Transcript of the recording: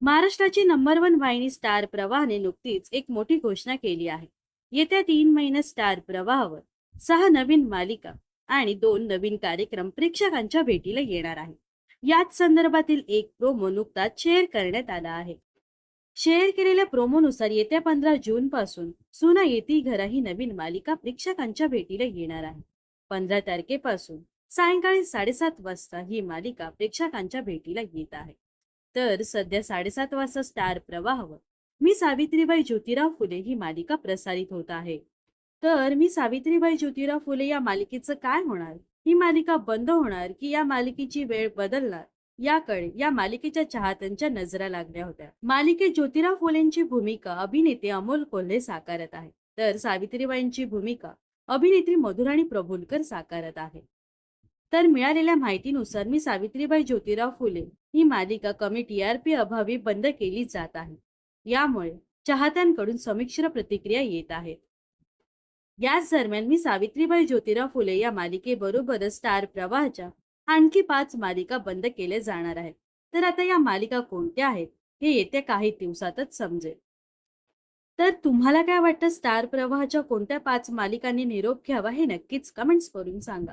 महाराष्ट्राची number one वाहिनी star प्रवाहने नुकतीच एक मोठी घोषणा केली आहे. येत्या 3 महिन्यात स्टार प्रवाहावर 6 नवीन मालिका आणि 2 नवीन कार्यक्रम प्रेक्षकांच्या भेटीला येणार आहे. याच संदर्भातील एक प्रोमो नुकताच शेअर करण्यात आला आहे. शेअर केलेल्या प्रोमोनुसार येत्या 15 जून पासून सुना येती घरा ही नवीन मालिका प्रेक्षकांच्या भेटीला येणार आहे. 15 तारखेपासून सायंकाळी 7:30 वाजता ही मालिका प्रेक्षकांच्या भेटीला येत आहे. तर सध्या 7:30 वाजता स्टार प्रवाहावर मी सावित्रीबाई ज्योतिराव फुले ही मालिका प्रसारित होत आहे. तर मी सावित्रीबाई ज्योतिराव फुले या मालिकेचं काय होणार? ही मालिका बंद होणार की या मालिकेची वेळ बदलणार? याकडे या मालिकेच्या चाहत्यांच्या नजरा लागल्या होत्या. मालिकेत ज्योतिराव फुलेंची भूमिका अभिनेते अमोल कोल्हे साकारत आहे, तर सावित्रीबाईंची भूमिका अभिनेत्री मधुराणी प्रभुलकर साकारत आहे. तर मिळालेल्या माहितीनुसार मी सावित्रीबाई ज्योतिराव फुले ही मालिका कमी टीआरपी अभावी बंद केली जात आहे. यामुळे चाहत्यांकडून संमिश्र प्रतिक्रिया येत आहेत. याच दरम्यान मी सावित्रीबाई ज्योतिराव फुले या मालिकेबरोबरच स्टार प्रवाहाच्या आणखी 5 मालिका बंद केल्या जाणार आहेत. तर आता या मालिका कोणत्या आहेत हे येत्या काही दिवसातच समजेल. तर तुम्हाला काय वाटतं, स्टार प्रवाहाच्या कोणत्या 5 मालिकांनी निरोप घ्यावा हे नक्कीच कमेंट्स करून सांगा.